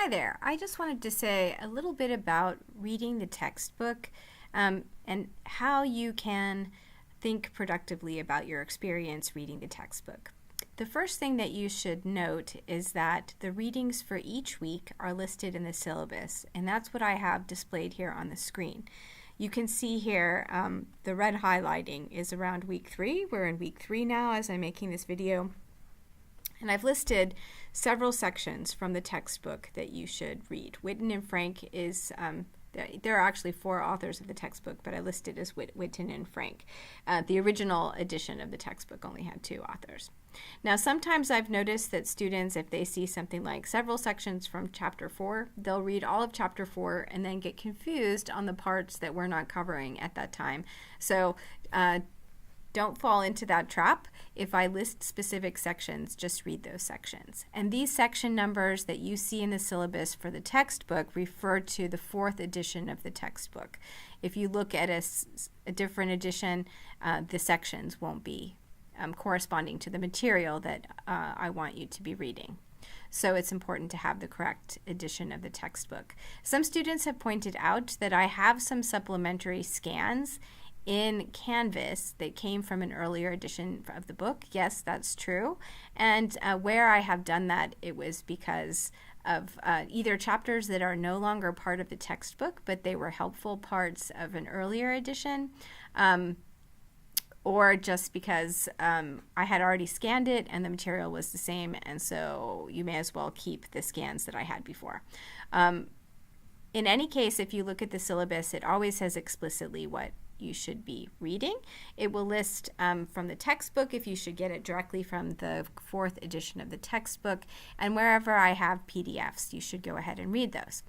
Hi there. I just wanted to say a little bit about reading the textbook and how you can think productively about your experience reading the textbook. The first thing that you should note is that the readings for each week are listed in the syllabus, and that's what I have displayed here on the screen. You can see here the red highlighting is around week 3. We're in week 3 now as I'm making this video. And I've listed several sections from the textbook that you should read. Witten and Frank is, there are actually 4 authors of the textbook, but I listed as Witten and Frank. The original edition of the textbook only had 2 authors. Now, sometimes I've noticed that students, if they see something like several sections from chapter 4, they'll read all of chapter 4 and then get confused on the parts that we're not covering at that time. So, don't fall into that trap. If I list specific sections, just read those sections. And these section numbers that you see in the syllabus for the textbook refer to the 4th edition of the textbook. If you look at a different edition, the sections won't be corresponding to the material that I want you to be reading. So it's important to have the correct edition of the textbook. Some students have pointed out that I have some supplementary scans in Canvas that came from an earlier edition of the book. Yes, that's true. And where I have done that, it was because of either chapters that are no longer part of the textbook, but they were helpful parts of an earlier edition, or just because I had already scanned it and the material was the same, and so you may as well keep the scans that I had before. In any case, if you look at the syllabus, it always says explicitly what you should be reading. It will list from the textbook if you should get it directly from the 4th edition of the textbook, and wherever I have PDFs, you should go ahead and read those.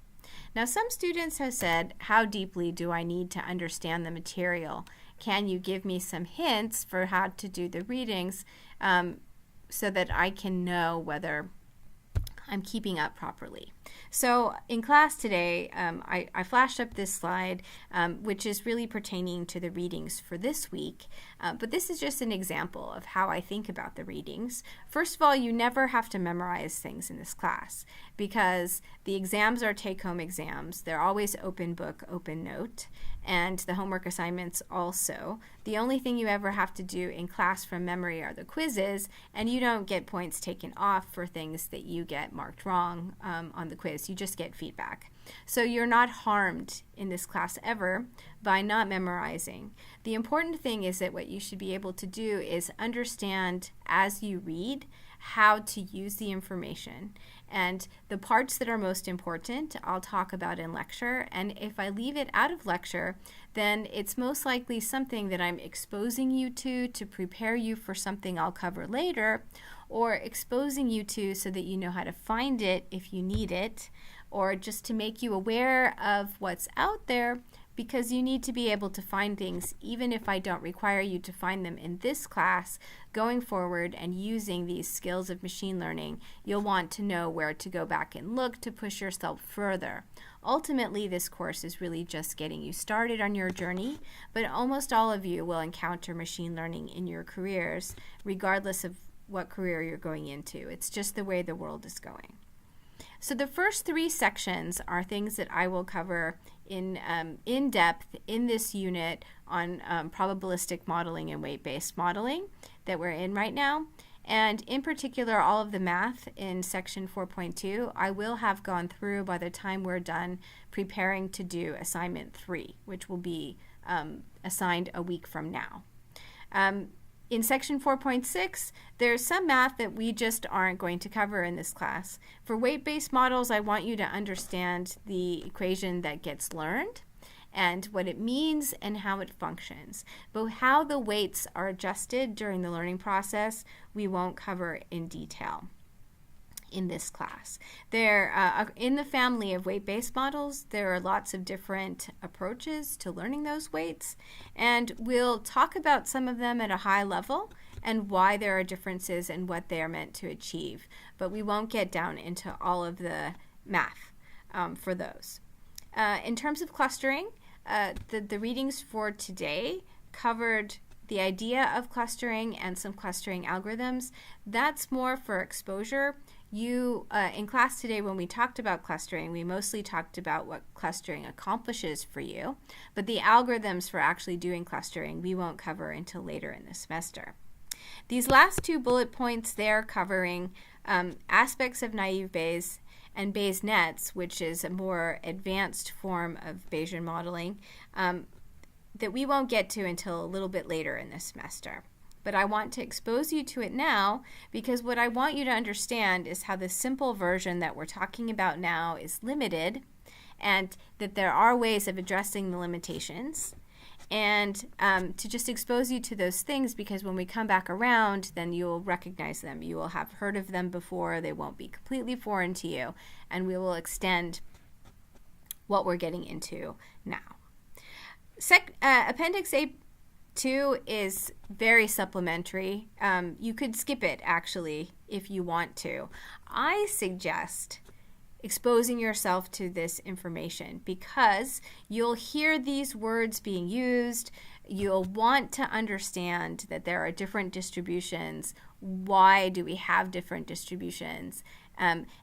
Now, some students have said, how deeply do I need to understand the material? Can you give me some hints for how to do the readings so that I can know whether I'm keeping up properly? So in class today, I flashed up this slide, which is really pertaining to the readings for this week. But this is just an example of how I think about the readings. First of all, you never have to memorize things in this class because the exams are take-home exams. They're always open book, open note, and the homework assignments also. The only thing you ever have to do in class from memory are the quizzes, and you don't get points taken off for things that you get marked wrong on the quiz. You just get feedback. So you're not harmed in this class ever by not memorizing. The important thing is that what you should be able to do is understand as you read how to use the information. And the parts that are most important I'll talk about in lecture, and if I leave it out of lecture, then it's most likely something that I'm exposing you to prepare you for something I'll cover later, or exposing you to so that you know how to find it if you need it, or just to make you aware of what's out there, because you need to be able to find things even if I don't require you to find them in this class. Going forward and using these skills of machine learning, you'll want to know where to go back and look to push yourself further. Ultimately, this course is really just getting you started on your journey, but almost all of you will encounter machine learning in your careers, regardless of what career you're going into. It's just the way the world is going. So the first 3 sections are things that I will cover in depth in this unit on probabilistic modeling and weight-based modeling that we're in right now. And in particular, all of the math in section 4.2, I will have gone through by the time we're done preparing to do assignment 3, which will be assigned a week from now. In section 4.6, there's some math that we just aren't going to cover in this class. For weight-based models, I want you to understand the equation that gets learned and what it means and how it functions. But how the weights are adjusted during the learning process, we won't cover in detail in this class. In the family of weight-based models, there are lots of different approaches to learning those weights, and we'll talk about some of them at a high level and why there are differences and what they are meant to achieve, but we won't get down into all of the math for those. In terms of clustering, the readings for today covered the idea of clustering and some clustering algorithms. That's more for exposure. In class today, when we talked about clustering, we mostly talked about what clustering accomplishes for you, but the algorithms for actually doing clustering we won't cover until later in the semester. These last 2 bullet points there covering aspects of naive Bayes and Bayes nets, which is a more advanced form of Bayesian modeling, that we won't get to until a little bit later in the semester. But I want to expose you to it now because what I want you to understand is how the simple version that we're talking about now is limited, and that there are ways of addressing the limitations, and to just expose you to those things, because when we come back around, then you'll recognize them. You will have heard of them before. They won't be completely foreign to you, and we will extend what we're getting into now. Appendix A2 is very supplementary. You could skip it, actually, if you want to. I suggest exposing yourself to this information because you'll hear these words being used. You'll want to understand that there are different distributions. Why do we have different distributions?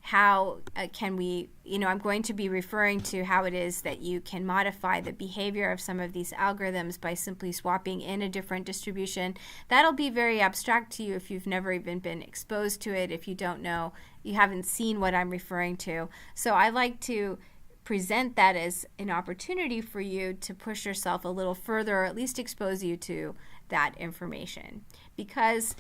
How can we, I'm going to be referring to how it is that you can modify the behavior of some of these algorithms by simply swapping in a different distribution. That'll be very abstract to you if you've never even been exposed to it, if you don't know, you haven't seen what I'm referring to. So I like to present that as an opportunity for you to push yourself a little further, or at least expose you to that information. Because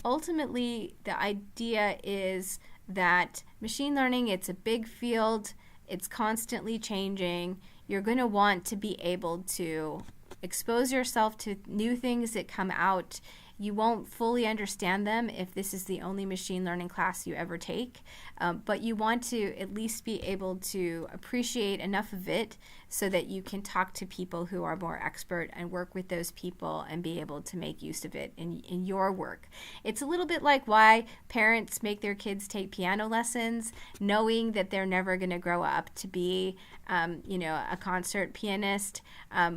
ultimately the idea is that machine learning, it's a big field, it's constantly changing. You're going to want to be able to expose yourself to new things that come out. You won't fully understand them if this is the only machine learning class you ever take, but you want to at least be able to appreciate enough of it so that you can talk to people who are more expert and work with those people and be able to make use of it in your work. It's a little bit like why parents make their kids take piano lessons, knowing that they're never going to grow up to be a concert pianist,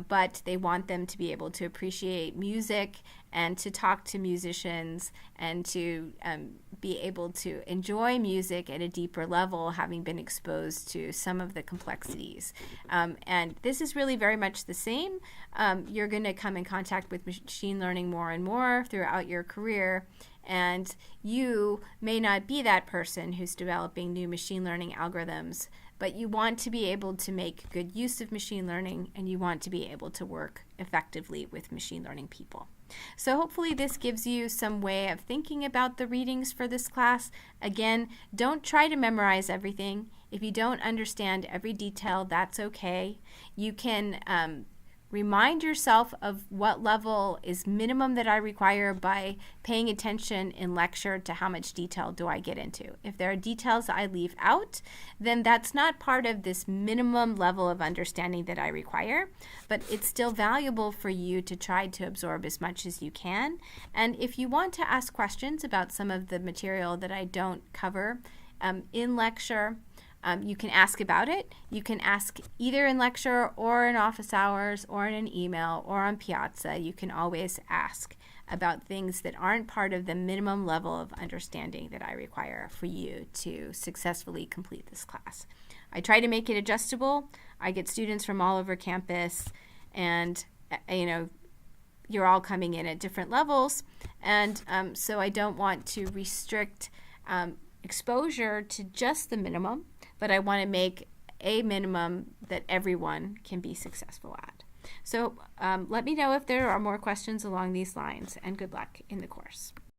but they want them to be able to appreciate music and to talk to musicians and to be able to enjoy music at a deeper level, having been exposed to some of the complexities. And this is really very much the same. You're going to come in contact with machine learning more and more throughout your career, and you may not be that person who's developing new machine learning algorithms, but you want to be able to make good use of machine learning, and you want to be able to work effectively with machine learning people. So hopefully this gives you some way of thinking about the readings for this class. Again, don't try to memorize everything. If you don't understand every detail, that's okay. You can remind yourself of what level is minimum that I require by paying attention in lecture to how much detail do I get into. If there are details I leave out, then that's not part of this minimum level of understanding that I require, but it's still valuable for you to try to absorb as much as you can. And if you want to ask questions about some of the material that I don't cover in lecture, you can ask about it. You can ask either in lecture or in office hours or in an email or on Piazza. You can always ask about things that aren't part of the minimum level of understanding that I require for you to successfully complete this class. I try to make it adjustable. I get students from all over campus, and you're all coming in at different levels, and so I don't want to restrict exposure to just the minimum, but I want to make a minimum that everyone can be successful at. So let me know if there are more questions along these lines, and good luck in the course.